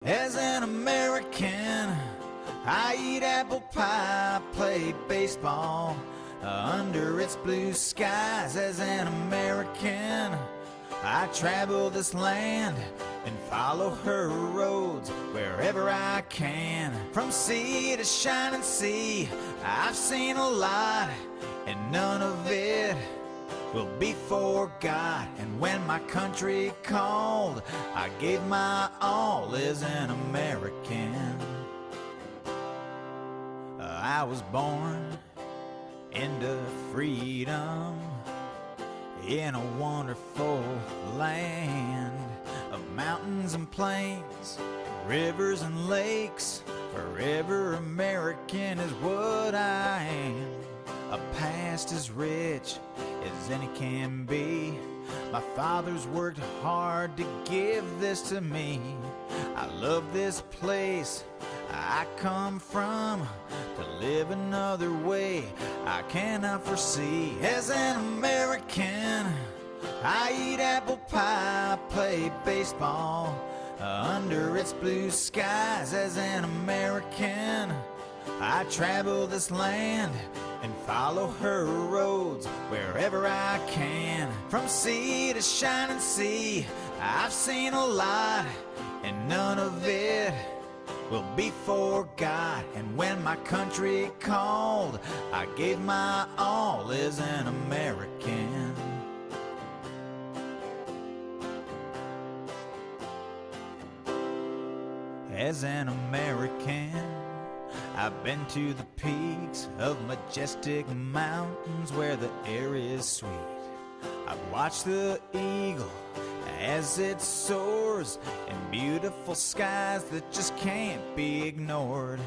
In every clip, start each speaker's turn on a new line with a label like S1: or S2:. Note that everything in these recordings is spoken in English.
S1: As an American, I eat apple pie, play baseball under its blue skies. As an American, I travel this land and follow her roads wherever I can. From sea to shining sea, I've seen a lot, and none of it will be forgot. And when my country called, I gave my all as an American. I was born into freedom in a wonderful land of mountains and plains, rivers and lakes. Forever American is what I am. A past as rich as any can be. My father's worked hard to give this to me. I love this place I come from. To live another way I cannot foresee. As an American, I eat apple pie, play baseball under its blue skies. As an American, I travel this land and follow her roads wherever I can. From sea to shining sea, I've seen a lot, and none of it will be forgot. And when my country called, I gave my all as an American. As an American, I've been to the peaks of majestic mountains where the air is sweet. I've watched the eagle as it soars in beautiful skies that just can't be ignored.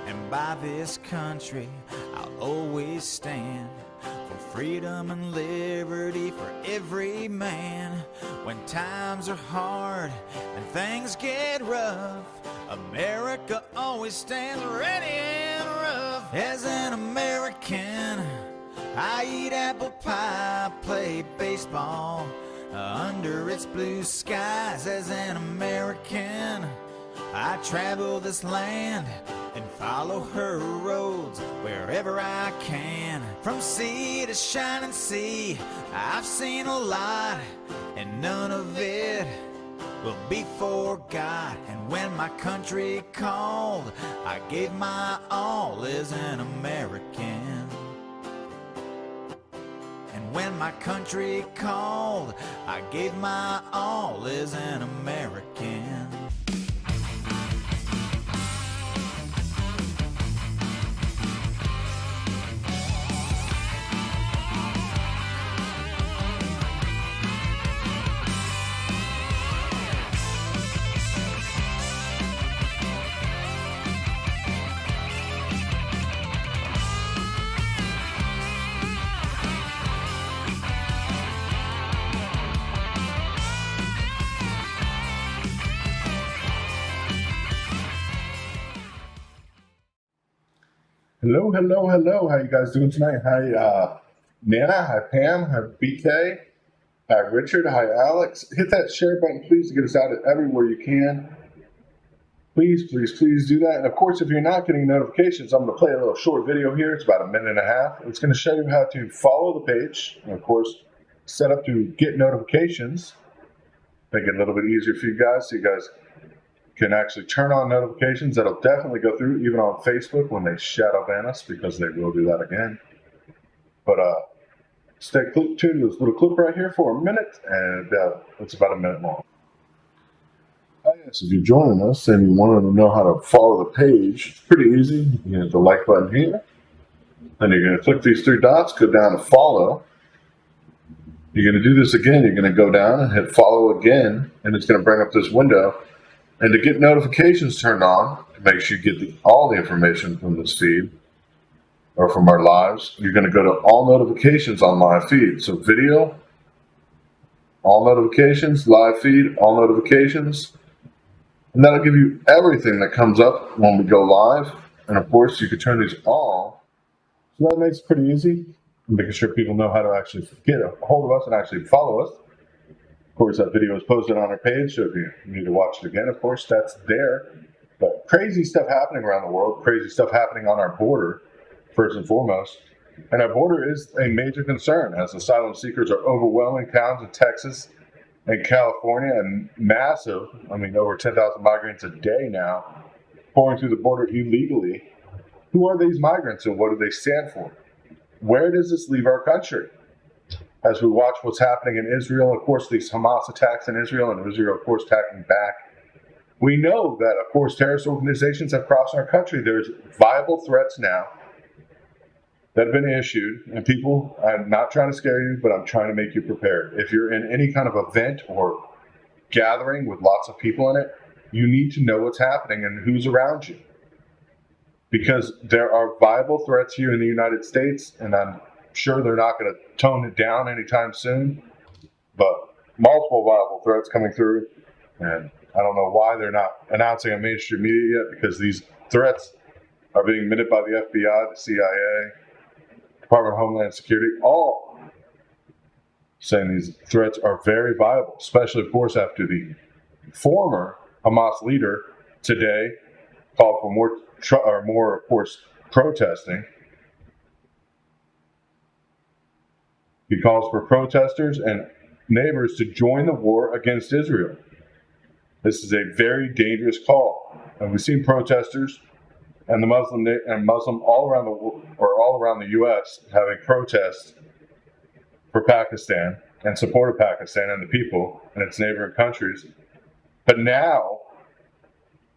S1: And by this country I'll always stand, for freedom and liberty for every man. When times are hard and things get rough, America always stands ready and rough. As an American, I eat apple pie, play baseball under its blue skies. As an American, I travel this land and follow her roads wherever I can. From sea to shining sea, I've seen a lot, and none of it will be forgot. And when my country called, I gave my all as an American. And when my country called, I gave my all as an American.
S2: Hello, hello, hello. How you guys doing tonight? Hi, Nana. Hi, Pam. Hi, BK. Hi, Richard. Hi, Alex. Hit that share button, please, to get us out everywhere you can. Please, please, please do that. And, of course, if you're not getting notifications, I'm going to play a little short video here. It's about a minute and a half. It's going to show you how to follow the page and, of course, set up to get notifications. Make it a little bit easier for you guys so you guys can actually turn on notifications. That'll definitely go through even on Facebook when they shadow ban us, because they will do that again. But stay tuned to this little clip right here for a minute, and it's about a minute long. Yes, if you're joining us and you want to know how to follow the page, it's pretty easy. You hit the like button here. Then you're going to click these three dots, go down to follow. You're going to do this again. You're going to go down and hit follow again, and it's going to bring up this window. And to get notifications turned on, to make sure you get all the information from this feed or from our lives, you're going to go to all notifications on live feed. So video, all notifications, live feed, all notifications. And that'll give you everything that comes up when we go live. And of course, you can turn these all. So that makes it pretty easy, making sure people know how to actually get a hold of us and actually follow us. Of course, that video is posted on our page, so if you need to watch it again, of course, that's there. But crazy stuff happening around the world, crazy stuff happening on our border, first and foremost. And our border is a major concern as asylum seekers are overwhelming towns in Texas and California, and massive, over 10,000 migrants a day now, pouring through the border illegally. Who are these migrants and what do they stand for? Where does this leave our country? As we watch what's happening in Israel, of course, these Hamas attacks in Israel, and Israel, of course, attacking back. We know that, of course, terrorist organizations have crossed our country. There's viable threats now that have been issued, and people, I'm not trying to scare you, but I'm trying to make you prepared. If you're in any kind of event or gathering with lots of people in it, you need to know what's happening and who's around you. Because there are viable threats here in the United States, and I'm sure they're not going to tone it down anytime soon, but multiple viable threats coming through, and I don't know why they're not announcing on mainstream media yet, because these threats are being admitted by the FBI, the CIA, Department of Homeland Security, all saying these threats are very viable, especially, of course, after the former Hamas leader today called for more, of course, protesting. He calls for protesters and neighbors to join the war against Israel. This is a very dangerous call, and we've seen protesters and the Muslim all around the U.S. having protests for Pakistan and support of Pakistan and the people and its neighboring countries. But now,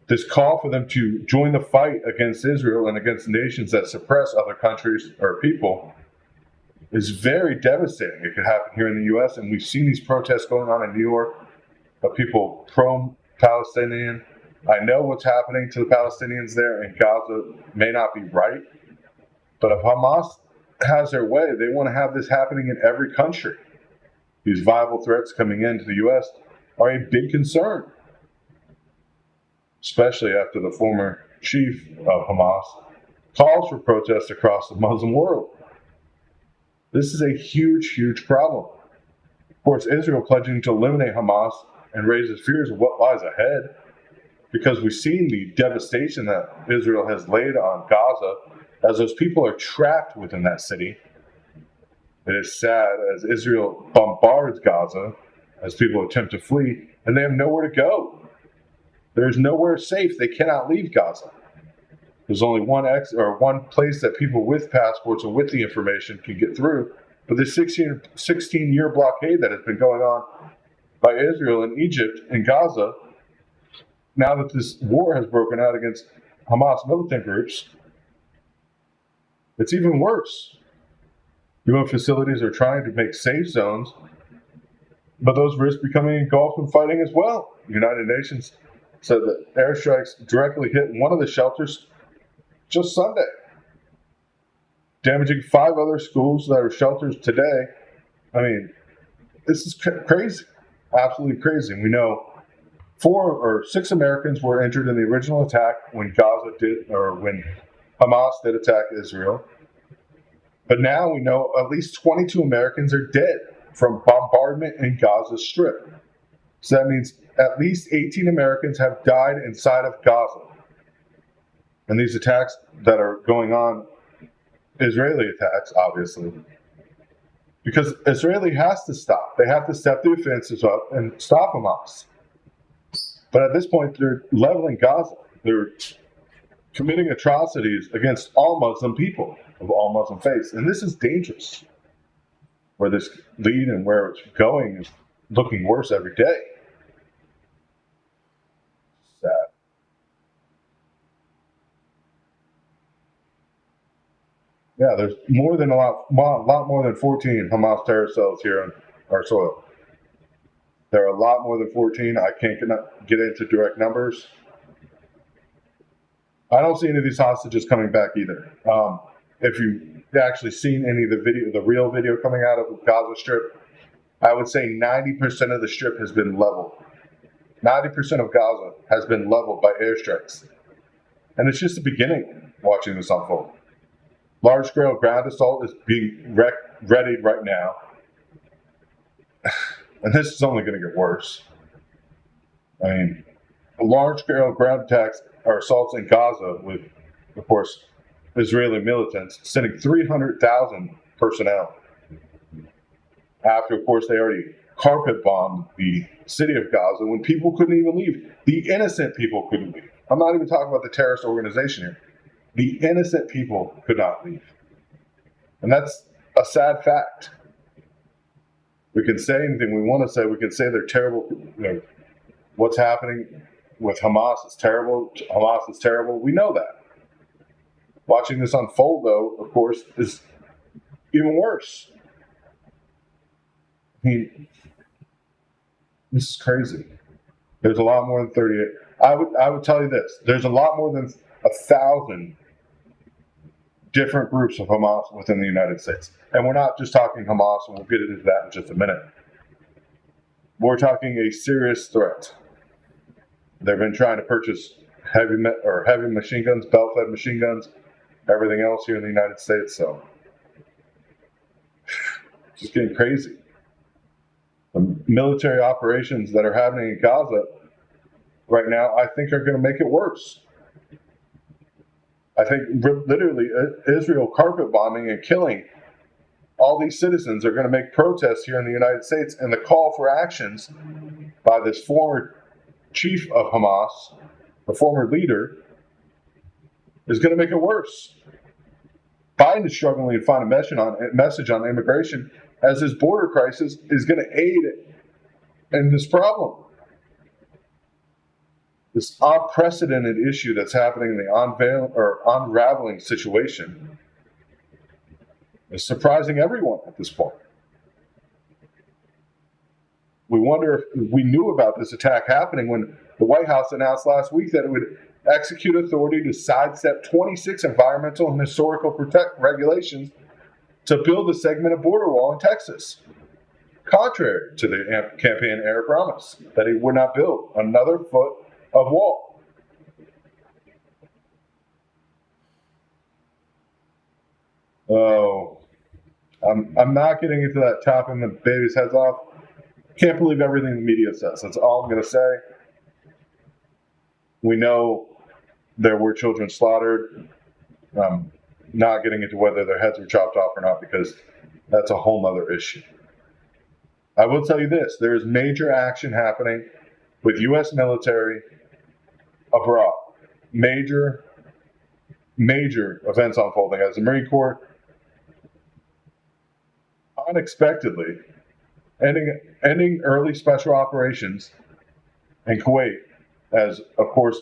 S2: this call for them to join the fight against Israel and against nations that suppress other countries or people is very devastating. It could happen here in the U.S., and we've seen these protests going on in New York of people pro-Palestinian. I know what's happening to the Palestinians there in Gaza may not be right, but if Hamas has their way, they want to have this happening in every country. These viable threats coming into the U.S. are a big concern, especially after the former chief of Hamas calls for protests across the Muslim world. This is a huge, huge problem. Of course, Israel pledging to eliminate Hamas and raises fears of what lies ahead, because we've seen the devastation that Israel has laid on Gaza as those people are trapped within that city. It is sad as Israel bombards Gaza, as people attempt to flee, and they have nowhere to go. There's nowhere safe. They cannot leave Gaza. There's only one place that people with passports or with the information can get through. But the 16-year blockade that has been going on by Israel and Egypt and Gaza, now that this war has broken out against Hamas militant groups, it's even worse. UN facilities are trying to make safe zones, but those risk becoming engulfed in fighting as well. The United Nations said that airstrikes directly hit one of the shelters just Sunday, damaging 5 other schools that are shelters today. This is crazy, absolutely crazy. We know 4 or 6 Americans were injured in the original attack when when Hamas did attack Israel. But now we know at least 22 Americans are dead from bombardment in Gaza Strip. So that means at least 18 Americans have died inside of Gaza. And these attacks that are going on, Israeli attacks, obviously, because Israeli has to stop. They have to step the offensive up and stop Hamas. But at this point, they're leveling Gaza. They're committing atrocities against all Muslim people of all Muslim faiths. And this is dangerous. Where this lead and where it's going is looking worse every day. Sad. Yeah, there's a lot more than 14 Hamas terror cells here on our soil. There are a lot more than 14. I can't get into direct numbers. I don't see any of these hostages coming back either. If you've actually seen any of the real video coming out of the Gaza Strip, I would say 90% of the Strip has been leveled. 90% of Gaza has been leveled by airstrikes. And it's just the beginning watching this unfold. Large-scale ground assault is being readied right now. and this is only going to get worse. I mean, large-scale ground attacks or assaults in Gaza with, of course, Israeli militants sending 300,000 personnel. After, of course, they already carpet bombed the city of Gaza when people couldn't even leave. The innocent people couldn't leave. I'm not even talking about the terrorist organization here. The innocent people could not leave. And that's a sad fact. We can say anything we want to say. We can say they're terrible. What's happening with Hamas is terrible. Hamas is terrible. We know that. Watching this unfold, though, of course, is even worse. I mean, this is crazy. There's a lot more than 38. I would tell you this. There's a lot more than 1,000 different groups of Hamas within the United States. And we're not just talking Hamas, and we'll get into that in just a minute. We're talking a serious threat. They've been trying to purchase heavy machine guns, belt-fed machine guns, everything else here in the United States. So, it's just getting crazy. The military operations that are happening in Gaza right now, I think, are going to make it worse. I think literally Israel carpet bombing and killing all these citizens are going to make protests here in the United States, and the call for actions by this former chief of Hamas, the former leader, is going to make it worse. Biden is struggling to find a message on immigration as his border crisis is going to aid in this problem. This unprecedented issue that's happening in the unraveling situation is surprising everyone at this point. We wonder if we knew about this attack happening when the White House announced last week that it would execute authority to sidestep 26 environmental and historical regulations to build a segment of border wall in Texas, contrary to the campaign-era promise that he would not build another foot of wall. Oh, I'm not getting into that chopping the baby's heads off. Can't believe everything the media says. That's all I'm going to say. We know there were children slaughtered. Not getting into whether their heads were chopped off or not, because that's a whole other issue. I will tell you this. There is major action happening with U.S. military abroad. Major events unfolding as the Marine Corps unexpectedly ending early special operations in Kuwait, as, of course,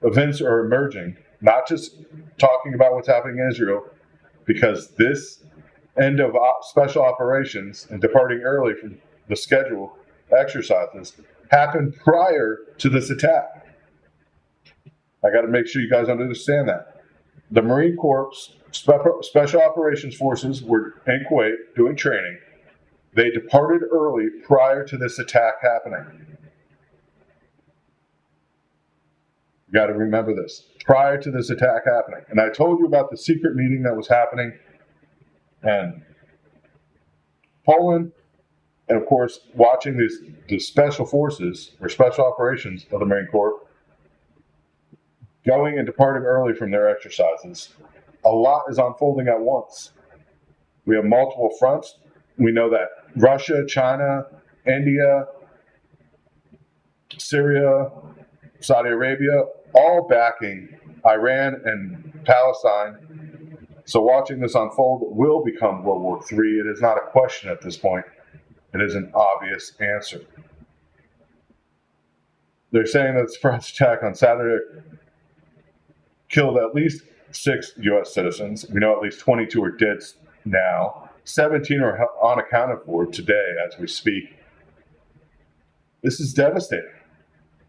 S2: events are emerging, not just talking about what's happening in Israel, because this end of special operations and departing early from the schedule exercises happened prior to this attack. I got to make sure you guys understand that. The Marine Corps Special Operations Forces were in Kuwait doing training. They departed early prior to this attack happening. You got to remember this. Prior to this attack happening. And I told you about the secret meeting that was happening. And Poland, and of course, watching the special forces or special operations of the Marine Corps going and departing early from their exercises. A lot is unfolding at once. We have multiple fronts. We know that Russia, China, India, Syria, Saudi Arabia, all backing Iran and Palestine. So watching this unfold will become World War III. It is not a question at this point. It is an obvious answer. They're saying that the surprise attack on Saturday killed at least 6 U.S. citizens. We know at least 22 are dead now. 17 are unaccounted for today as we speak. This is devastating.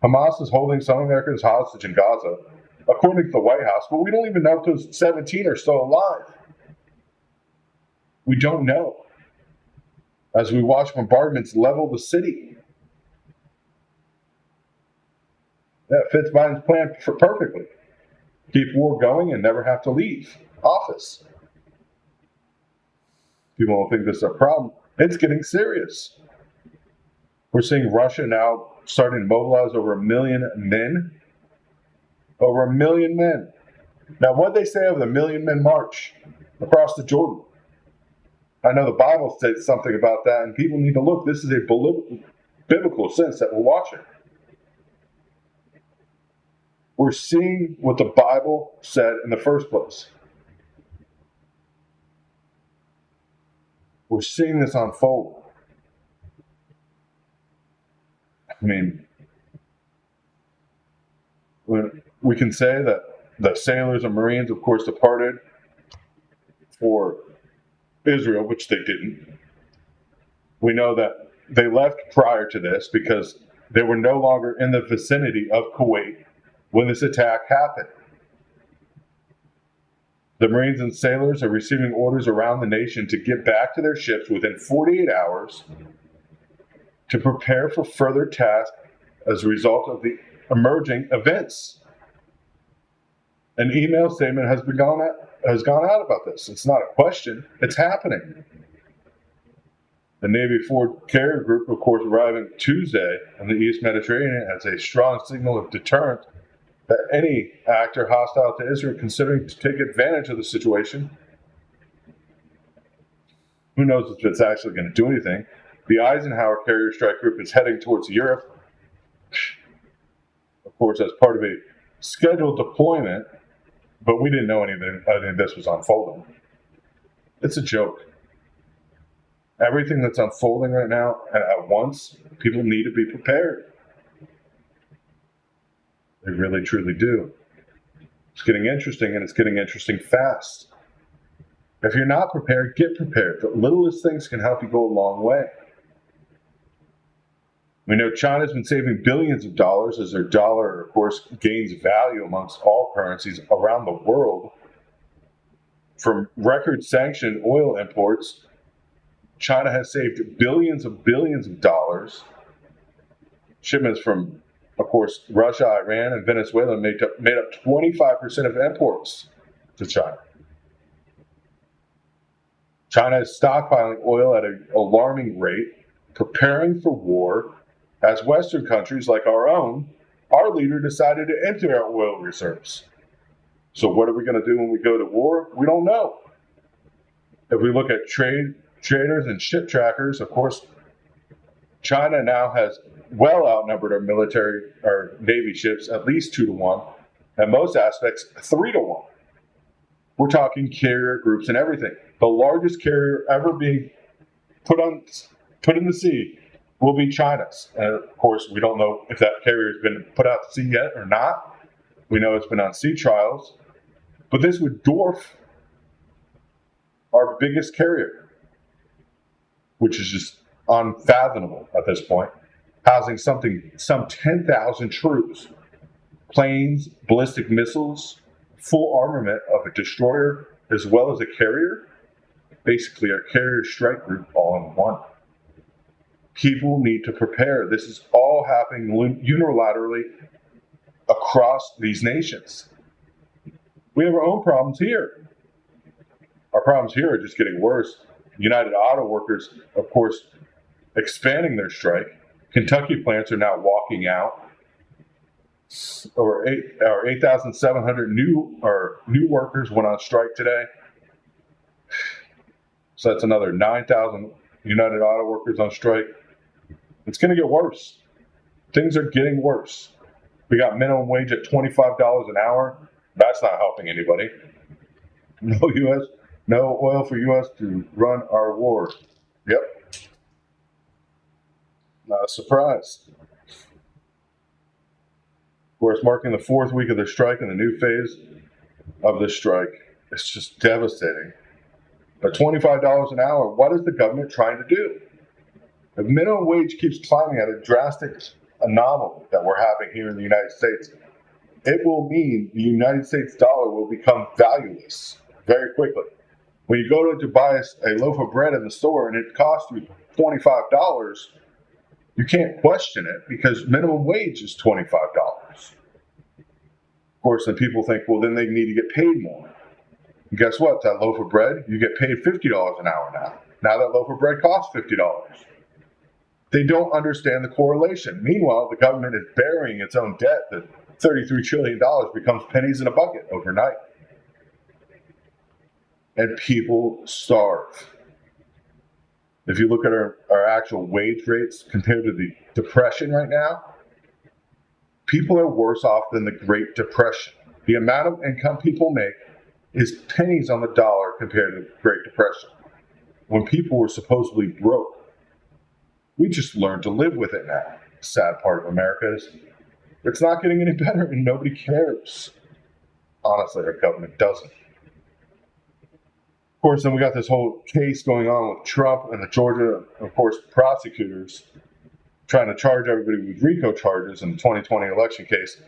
S2: Hamas is holding some Americans hostage in Gaza, according to the White House, but we don't even know if those 17 are still alive. We don't know. As we watch bombardments level the city. That fits Biden's plan perfectly. Keep war going and never have to leave office. People don't think this is a problem. It's getting serious. We're seeing Russia now starting to mobilize over 1 million men. Over 1 million men. Now, what they say of the 1 million men march across the Jordan? I know the Bible says something about that, and people need to look. This is a biblical sense that we're watching. We're seeing what the Bible said in the first place. We're seeing this unfold. I mean, we can say that the sailors and Marines, of course, departed for Israel, which they didn't. We know that they left prior to this because they were no longer in the vicinity of Kuwait when this attack happened. The Marines and sailors are receiving orders around the nation to get back to their ships within 48 hours to prepare for further tasks as a result of the emerging events. An email statement has gone out about this. It's not a question. It's happening. The Navy Ford carrier group, of course, arriving Tuesday in the East Mediterranean as a strong signal of deterrent that any actor hostile to Israel considering to take advantage of the situation, who knows if it's actually going to do anything. The Eisenhower carrier strike group is heading towards Europe, of course, as part of a scheduled deployment, but we didn't know any of this was unfolding. It's a joke. Everything that's unfolding right now at once, people need to be prepared. They really, truly do. It's getting interesting, and it's getting interesting fast. If you're not prepared, get prepared. The littlest things can help you go a long way. We know China's been saving billions of dollars as their dollar, of course, gains value amongst all currencies around the world. From record sanctioned oil imports, China has saved billions of dollars. Shipments from, of course, Russia, Iran, and Venezuela made up 25% of imports to China. China is stockpiling oil at an alarming rate, preparing for war, as Western countries like our own, our leader decided to empty our oil reserves. So what are we going to do when we go to war? We don't know. If we look at traders and ship trackers, of course, China now has well outnumbered our Navy ships at least 2-1, and most aspects 3-1. We're talking carrier groups and everything. The largest carrier ever being put in the sea will be China's. And of course, we don't know if that carrier has been put out to sea yet or not. We know it's been on sea trials. But this would dwarf our biggest carrier, which is just unfathomable at this point, housing some 10,000 troops, planes, ballistic missiles, full armament of a destroyer, as well as a carrier, basically a carrier strike group all in one. People need to prepare. This is all happening unilaterally across these nations. We have our own problems here. Our problems here are just getting worse. United Auto Workers, of course, expanding their strike. Kentucky plants are now walking out. Over 8,700 new workers went on strike today. So that's another 9,000 United Auto Workers on strike. It's going to get worse. Things are getting worse. We got minimum wage at $25 an hour. That's not helping anybody. No oil for U.S. to run our war. Yep. Not a surprise. Of course, marking the 4th week of the strike and the new phase of the strike. It's just devastating. But $25 an hour, what is the government trying to do? If minimum wage keeps climbing at a drastic anomaly that we're having here in the United States, it will mean the United States dollar will become valueless very quickly. When you go to buy a loaf of bread in the store and it costs you $25, you can't question it because minimum wage is $25. Of course, then people think, well, then they need to get paid more. And guess what? That loaf of bread, you get paid $50 an hour now. Now that loaf of bread costs $50. They don't understand the correlation. Meanwhile, the government is burying its own debt that $33 trillion becomes pennies in a bucket overnight. And people starve. If you look at our actual wage rates compared to the Depression right now, people are worse off than the Great Depression. The amount of income people make is pennies on the dollar compared to the Great Depression, when people were supposedly broke. We just learned to live with it now. The sad part of America is it's not getting any better and nobody cares. Honestly, our government doesn't. Of course, then we got this whole case going on with Trump and the Georgia, of course, prosecutors trying to charge everybody with RICO charges in the 2020 election case.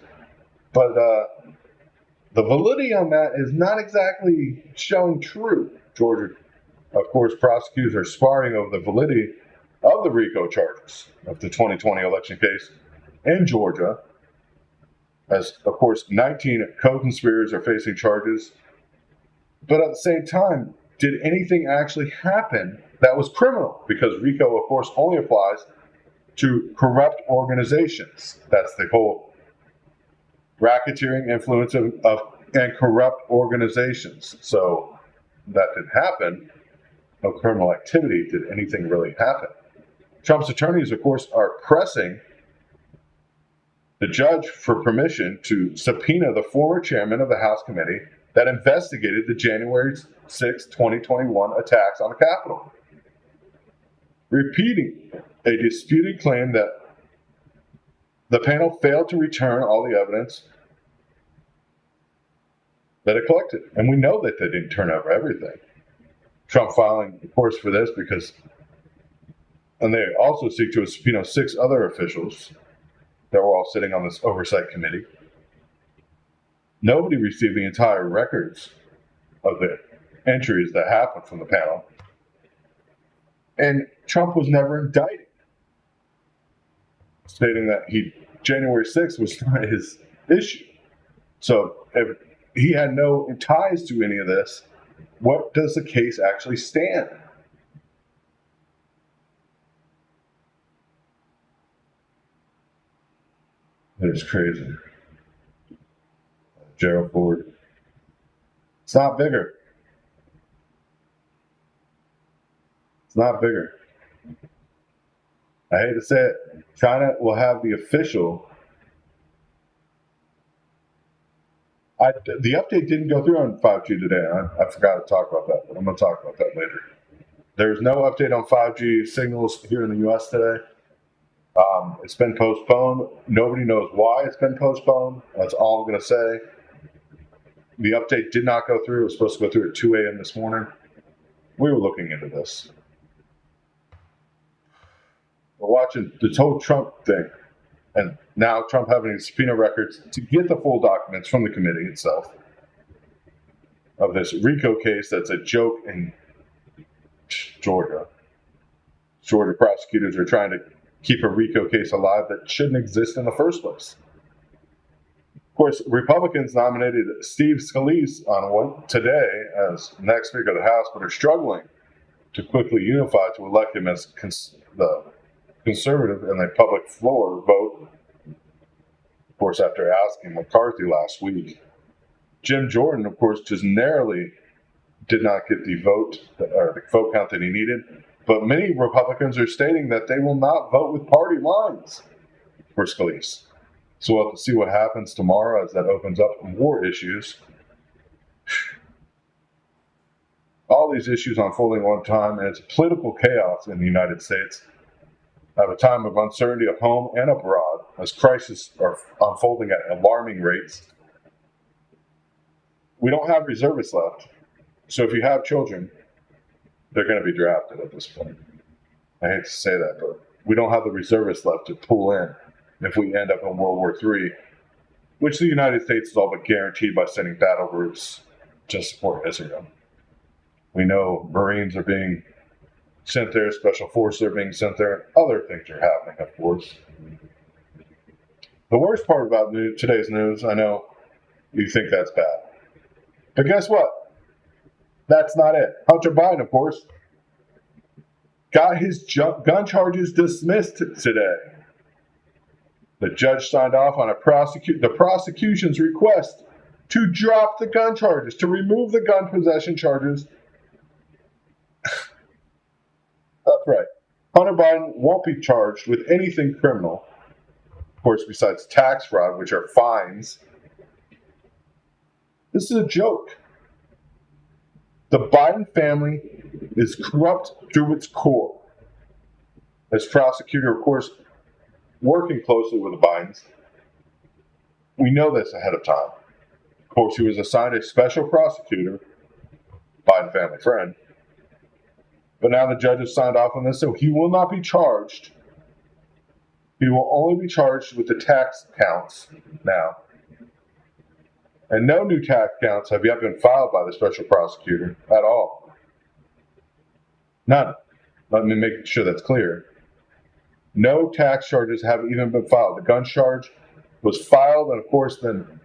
S2: But the validity on that is not exactly showing true. Georgia, of course, prosecutors are sparring over the validity of the RICO charges of the 2020 election case in Georgia, as, of course, 19 co-conspirators are facing charges. But at the same time, did anything actually happen that was criminal? Because RICO, of course, only applies to corrupt organizations. That's the whole racketeering influence of and corrupt organizations. So that didn't happen. No criminal activity. Did anything really happen? Trump's attorneys, of course, are pressing the judge for permission to subpoena the former chairman of the House committee that investigated the January 6, 2021 attacks on the Capitol, repeating a disputed claim that the panel failed to return all the evidence that it collected. And we know that they didn't turn over everything. Trump filing, of course, for this because, and they also seek to subpoena 6 other officials that were all sitting on this oversight committee. Nobody received the entire records of the entries that happened from the panel. And Trump was never indicted, stating that January 6th was not his issue. So if he had no ties to any of this, what does the case actually stand? It's crazy. Gerald Ford. It's not bigger. It's not bigger. I hate to say it. China will have the official. The update didn't go through on 5G today. I forgot to talk about that, but I'm going to talk about that later. There's no update on 5G signals here in the U.S. today. It's been postponed. Nobody knows why it's been postponed. That's all I'm going to say. The update did not go through. It was supposed to go through at 2 a.m. this morning. We were looking into this. We're watching this whole Trump thing. And now Trump having to subpoena records to get the full documents from the committee itself of this RICO case that's a joke in Georgia. Georgia prosecutors are trying to keep a RICO case alive that shouldn't exist in the first place. Of course, Republicans nominated Steve Scalise today as next Speaker of the House, but are struggling to quickly unify to elect him as the conservative in the public floor vote. Of course, after asking McCarthy last week, Jim Jordan, of course, just narrowly did not get the vote count that he needed. But many Republicans are stating that they will not vote with party lines for Scalise. So we'll have to see what happens tomorrow as that opens up more issues. All these issues unfolding at one time, and it's political chaos in the United States at a time of uncertainty at home and abroad, as crises are unfolding at alarming rates. We don't have reservists left. So if you have children, they're going to be drafted at this point. I hate to say that, but we don't have the reservists left to pull in if we end up in World War III, which the United States is all but guaranteed by sending battle groups to support Israel. We know Marines are being sent there, Special Forces are being sent there, other things are happening, of course. The worst part about today's news, I know you think that's bad, but guess what? That's not it. Hunter Biden, of course, got his gun charges dismissed today. The judge signed off on the prosecution's request to drop the gun charges, to remove the gun possession charges. That's right. Hunter Biden won't be charged with anything criminal, of course, besides tax fraud, which are fines. This is a joke. The Biden family is corrupt through its core. As prosecutor, of course, working closely with the Bidens, we know this ahead of time. Of course, he was assigned a special prosecutor, Biden family friend, but now the judge has signed off on this, so he will not be charged. He will only be charged with the tax counts now. And no new tax counts have yet been filed by the special prosecutor at all. None. Let me make sure that's clear. No tax charges have even been filed. The gun charge was filed and, of course, then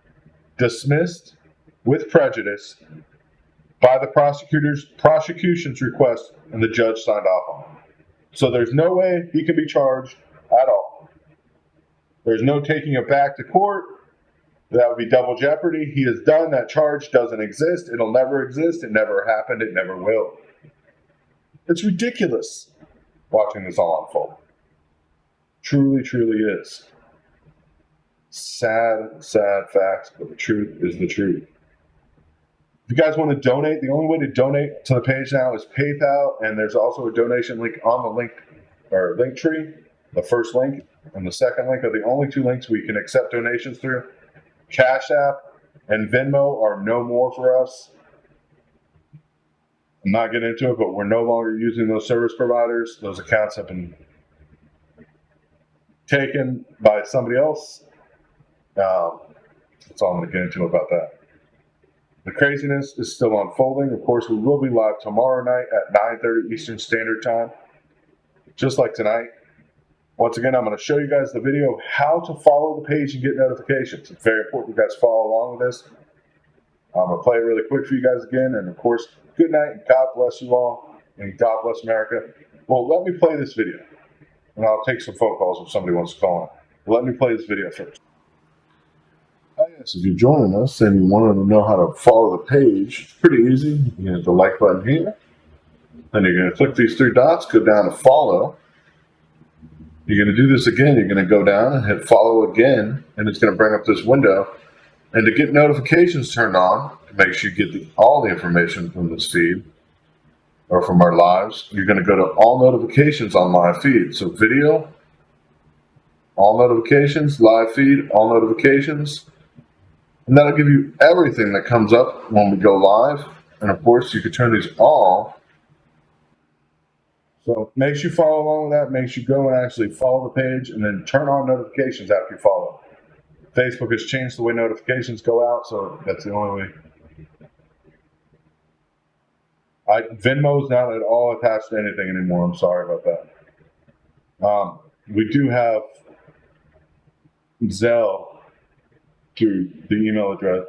S2: dismissed with prejudice by the prosecution's request, and the judge signed off on it. So there's no way he can be charged at all. There's no taking it back to court. That would be double jeopardy. He is done. That charge doesn't exist. It'll never exist. It never happened. It never will. It's ridiculous watching this all unfold. Truly, truly is. Sad, sad facts, but the truth is the truth. If you guys want to donate, the only way to donate to the page now is PayPal, and there's also a donation link on the link tree. The first link and the second link are the only two links we can accept donations through. Cash App and Venmo are no more for us. I'm not getting into it, but we're no longer using those service providers. Those accounts have been taken by somebody else. That's all I'm going to get into about that. The craziness is still unfolding. Of course, we will be live tomorrow night at 9:30 Eastern Standard Time, just like tonight. Once again, I'm going to show you guys the video of how to follow the page and get notifications. It's very important you guys follow along with this. I'm going to play it really quick for you guys again. And of course, good night and God bless you all. And God bless America. Well, let me play this video. And I'll take some phone calls if somebody wants to call in. Let me play this video first. Yes, if you're joining us and you want to know how to follow the page, it's pretty easy. You hit the like button here. Then you're going to click these three dots, go down to follow. You're going to do this again. You're going to go down and hit follow again, and it's going to bring up this window. And to get notifications turned on, to make sure you get all the information from this feed or from our lives, you're going to go to all notifications on live feed. So video, all notifications, live feed, all notifications. And that'll give you everything that comes up when we go live. And of course, you can turn these all. So make sure you follow along with that. Make sure you go and actually follow the page and then turn on notifications after you follow. Facebook has changed the way notifications go out, so that's the only way. Venmo is not at all attached to anything anymore. I'm sorry about that. We do have Zelle through the email address,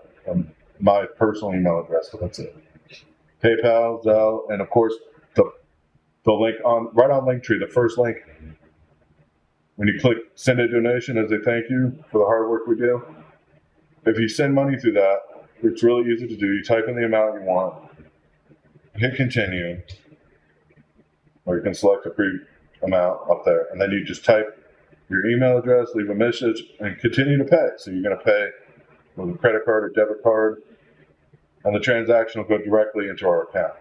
S2: my personal email address, so that's it. PayPal, Zelle, and of course, the link right on Linktree, the first link. When you click send a donation as a thank you for the hard work we do, if you send money through that, it's really easy to do. You type in the amount you want, hit continue, or you can select a free amount up there, and then you just type your email address, leave a message, and continue to pay. So you're going to pay with a credit card or debit card, and the transaction will go directly into our account,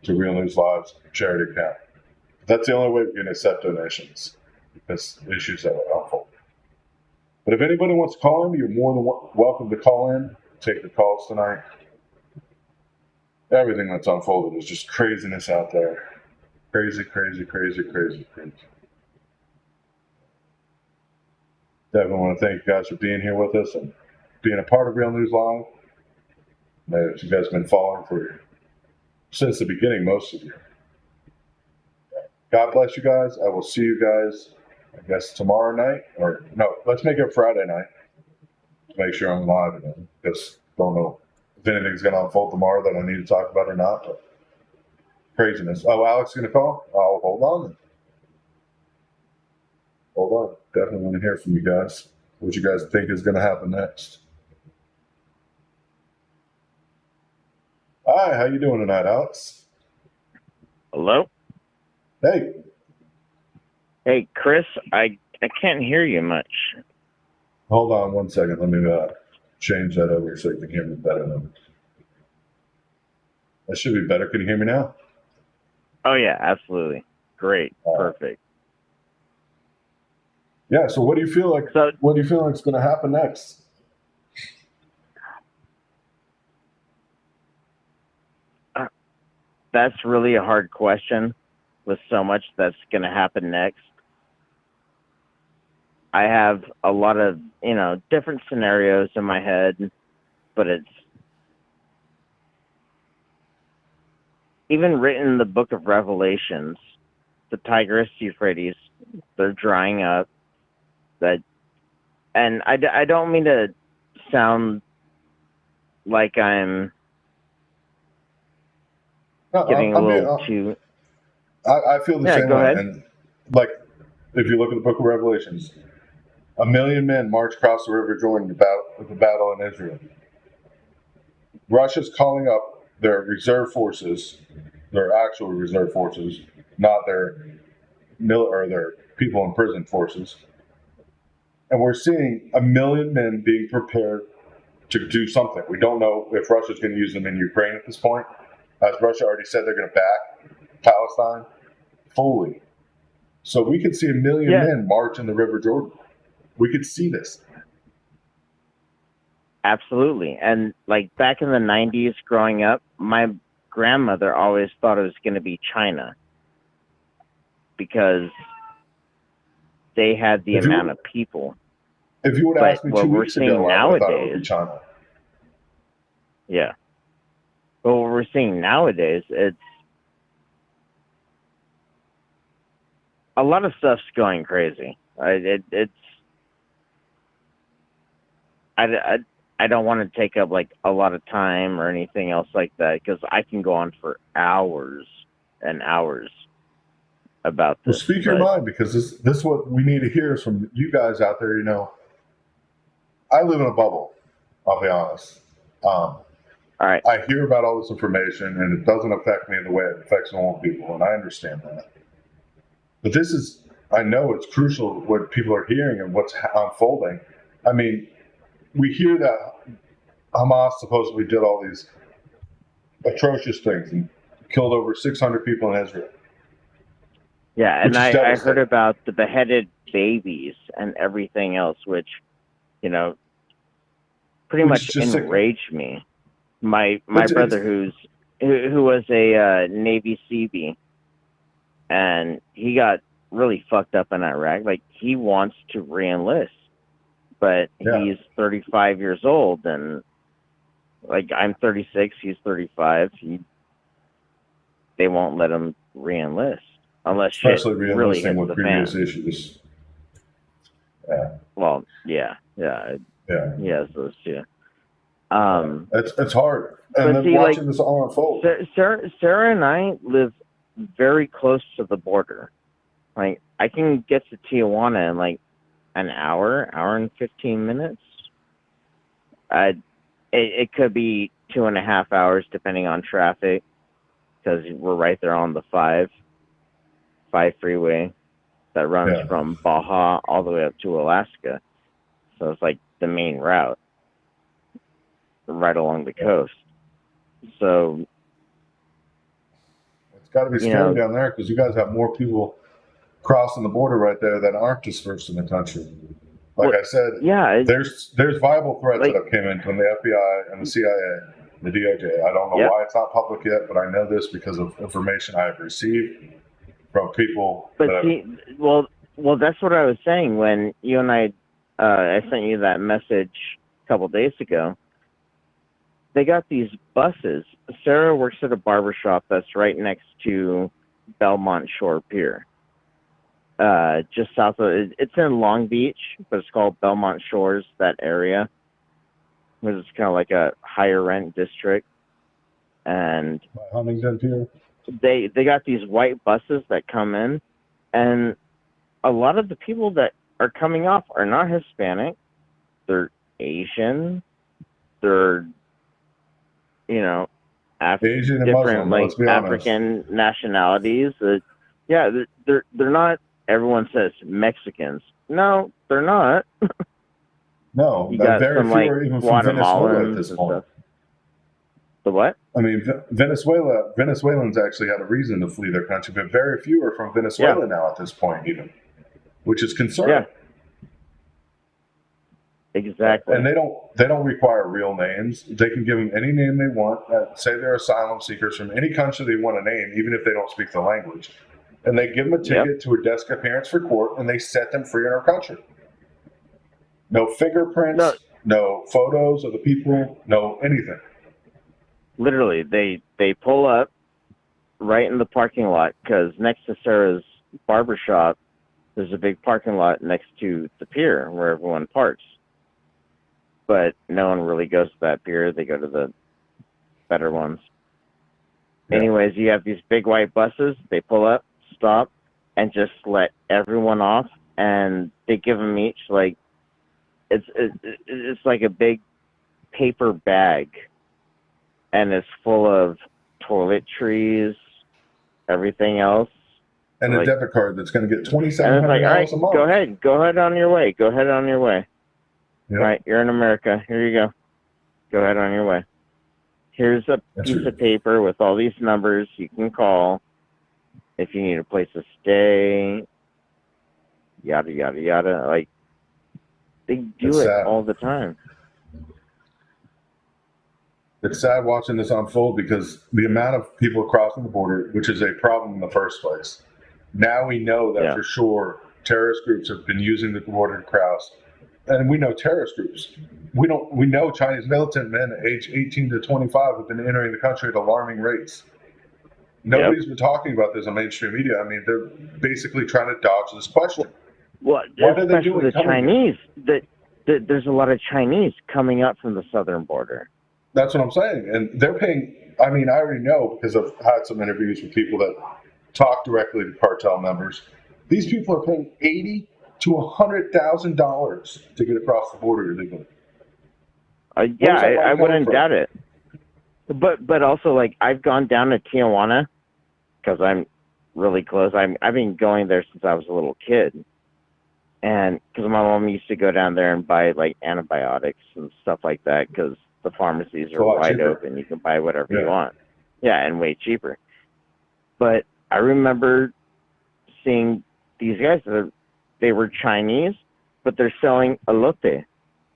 S2: to Real News Live's charity account. That's the only way we can accept donations, because issues that are unfold. But if anybody wants to call in, you're more than welcome to call in. Take the calls tonight. Everything that's unfolded is just craziness out there. Crazy, crazy, crazy, crazy, crazy. Definitely want to thank you guys for being here with us and being a part of Real News Live. That you guys have been following since the beginning, most of you. God bless you guys. I will see you guys, I guess, tomorrow night. Or, no, let's make it Friday night to make sure I'm live again. Because don't know if anything's going to unfold tomorrow that I need to talk about or not. But craziness. Oh, Alex gonna call? Oh, hold on. Hold on. Definitely want to hear from you guys. What you guys think is gonna happen next? Hi, how you doing tonight, Alex?
S3: Hello?
S2: Hey.
S3: Hey, Chris, I can't hear you much.
S2: Hold on one second. Let me change that over so you can hear me better. That should be better. Can you hear me now?
S3: Oh, yeah, absolutely. Great. Perfect.
S2: Yeah, so what do you feel like? What do you feel like is going to happen next?
S3: That's really a hard question with so much that's going to happen next. I have a lot of, different scenarios in my head, but it's even written in the book of Revelations, the Tigris, Euphrates, they're drying up. And I don't mean to sound like I'm getting a little too.
S2: I feel the same
S3: go
S2: way.
S3: ahead.
S2: And like, if you look at the book of Revelations, 1 million men march across the river Jordan to the battle in Israel. Russia's calling up their reserve forces, their actual reserve forces, not their their people in prison forces. And we're seeing 1 million men being prepared to do something. We don't know if Russia's going to use them in Ukraine at this point. As Russia already said, they're going to back Palestine fully. So we could see 1 million men march in the River Jordan. We could see this.
S3: Absolutely. And like back in the 90s growing up, my grandmother always thought it was going to be China because they had the amount of people.
S2: If you would have asked me 2 weeks ago, I would have thought it would be China.
S3: Yeah. But what we're seeing nowadays, it's a lot of stuff's going crazy. I don't want to take up like a lot of time or anything else like that because I can go on for hours and hours about this.
S2: Well, speak your mind, because this is what we need to hear from you guys out there. I live in a bubble. I'll be honest.
S3: All right.
S2: I hear about all this information, and it doesn't affect me the way it affects normal people, and I understand that. But I know it's crucial what people are hearing and what's unfolding. I mean, we hear that Hamas supposedly did all these atrocious things and killed over 600 people in Israel.
S3: Yeah, and I heard about the beheaded babies and everything else, which, pretty much enraged me. My brother, who was a Navy Seabee, and he got really fucked up in Iraq. Like, he wants to reenlist, but he's 35 years old, and like I'm 36, he's 35. They won't let him reenlist unless
S2: especially
S3: shit really hits
S2: with
S3: the
S2: previous
S3: fan.
S2: issues. Yeah.
S3: Well, yeah. He has those too.
S2: It's hard. And then watching this all unfold.
S3: Sarah and I live very close to the border. Like, I can get to Tijuana in like an hour and 15 minutes. It could be 2.5 hours depending on traffic, because we're right there on the 5 freeway that runs from Baja all the way up to Alaska. So it's like the main route right along the coast. So
S2: it's got to be scary down there, because you guys have more people crossing the border right there that aren't dispersed in the country. Like I said, there's viable threats that have came in from the FBI and the CIA, the DOJ. I don't know why it's not public yet, but I know this because of information I have received from people.
S3: But well, that's what I was saying when you and I sent you that message a couple days ago. They got these buses. Sarah works at a barbershop that's right next to Belmont Shore Pier. Just south of it's in Long Beach, but it's called Belmont Shores, that area. It's kind of like a higher rent district. And
S2: Huntington Pier?
S3: they got these white buses that come in, and a lot of the people that are coming off are not Hispanic. They're Asian. They're, you know,
S2: Asian and
S3: different
S2: Muslim, let's be honest.
S3: African nationalities. Yeah, they're not. Everyone says Mexicans. No, they're not.
S2: No,
S3: You got
S2: very
S3: some
S2: few
S3: like
S2: are even from Venezuela at
S3: Guatemalans
S2: this
S3: and
S2: point.
S3: stuff. The what?
S2: I mean, Venezuelans actually had a reason to flee their country, but very few are from Venezuela now at this point, even, which is concerning.
S3: Yeah. Exactly.
S2: And they don't require real names. They can give them any name they want. Say they're asylum seekers from any country they want to name, even if they don't speak the language. And they give them a ticket to a desk appearance for court, and they set them free in our country. No fingerprints, no photos of the people, no anything.
S3: Literally, they pull up right in the parking lot, because next to Sarah's barbershop, there's a big parking lot next to the pier where everyone parks. But no one really goes to that pier. They go to the better ones. Yeah. Anyways, you have these big white buses. They pull up, stop, and just let everyone off. And they give them each it's like a big paper bag, and it's full of toiletries, everything else,
S2: and a debit card that's going to get $2,700 a month.
S3: Go ahead on your way.
S2: Yep.
S3: Right, you're in America. Here you go. Go ahead on your way. Here's a piece of paper with all these numbers you can call if you need a place to stay. Yada yada yada. Like, they do it all the time.
S2: It's sad watching this unfold, because the amount of people crossing the border, which is a problem in the first place. Now we know that for sure terrorist groups have been using the border to cross. And we know terrorist groups. We know Chinese militant men aged 18 to 25 have been entering the country at alarming rates. Nobody's been talking about this on mainstream media. I mean, they're basically trying to dodge this question.
S3: Well,
S2: what are they doing?
S3: The Chinese. There's a lot of Chinese coming up from the southern border.
S2: That's what I'm saying. And they're paying, I mean, I already know, because I've had some interviews with people that talk directly to cartel members. These people are paying $80,000 to $100,000 to get across the border illegally.
S3: I wouldn't doubt it. But also, like, I've gone down to Tijuana because I'm really close. I've been going there since I was a little kid. And because my mom used to go down there and buy, like, antibiotics and stuff like that, because the pharmacies are wide open. You can buy whatever you want. Yeah, and way cheaper. But I remember seeing these guys, they were Chinese, but they're selling elote,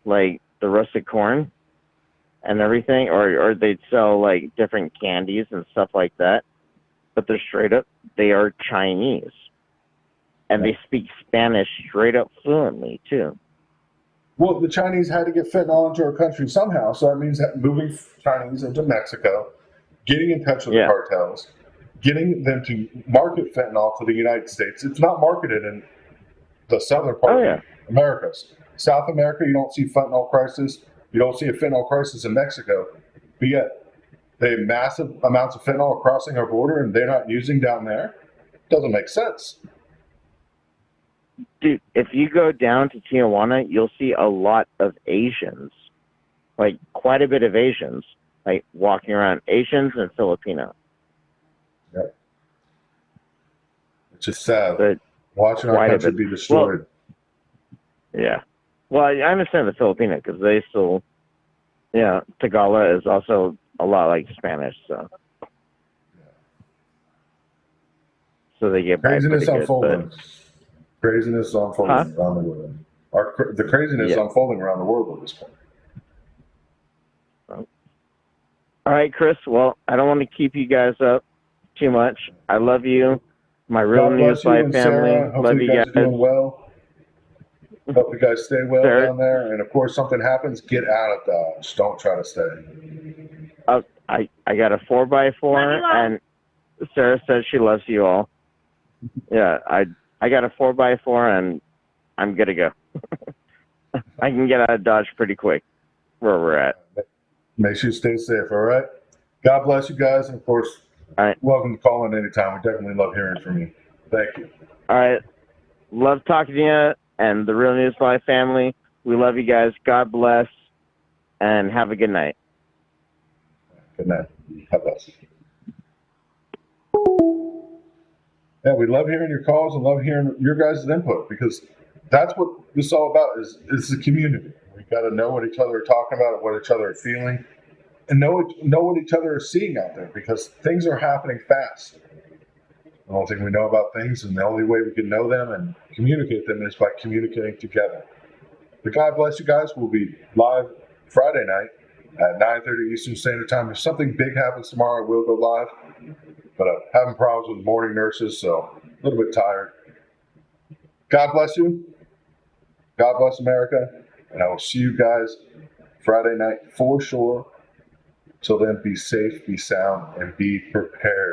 S3: like the roasted corn and everything, or they'd sell, like, different candies and stuff like that. But they're straight up, they are Chinese. And they speak Spanish straight up fluently, too.
S2: Well, the Chinese had to get fentanyl into our country somehow, so that means that moving Chinese into Mexico, getting in touch with the cartels, getting them to market fentanyl to the United States. It's not marketed in the southern part of Americas. South America, you don't see fentanyl crisis. You don't see a fentanyl crisis in Mexico. But yet, they have massive amounts of fentanyl crossing our border, and they're not using down there. Doesn't make sense.
S3: Dude, if you go down to Tijuana, you'll see a lot of Asians, like quite a bit of Asians, like walking around, Asians and Filipino.
S2: Yep. It's just sad watching our country be destroyed.
S3: Well, yeah. Well, I understand the Filipino, because they still, Tagalog is also a lot like Spanish, so. So they get
S2: craziness unfolding. Craziness unfolding around the world. The craziness unfolding around the world at this point.
S3: All right, Chris. Well, I don't want to keep you guys up too much. I love you. My real News Life family. Love you guys.
S2: Doing well. Hope you guys stay well down there. And, of course, something happens, get out of Dodge. Don't try to stay.
S3: I got a 4x4, and Sarah says she loves you all. Yeah, I got a 4x4, and I'm good to go. I can get out of Dodge pretty quick where we're at.
S2: Make sure you stay safe, all right? God bless you guys. And, of course,
S3: All right.
S2: Welcome to call in anytime. We definitely love hearing from you. Thank you.
S3: All right. Love talking to you and the Real News Live family. We love you guys. God bless, and have a good night.
S2: Good night. God bless. Yeah, we love hearing your calls and love hearing your guys' input, because that's what this is all about, is the community. We got to know what each other are talking about, what each other are feeling, and know what each other are seeing out there, because things are happening fast. The only thing we know about things, and the only way we can know them and communicate them, is by communicating together. But God bless you guys. We'll be live Friday night at 9:30 Eastern Standard Time. If something big happens tomorrow, we'll go live. But I'm having problems with morning nurses, so a little bit tired. God bless you. God bless America. And I will see you guys Friday night for sure. Till then, be safe, be sound, and be prepared.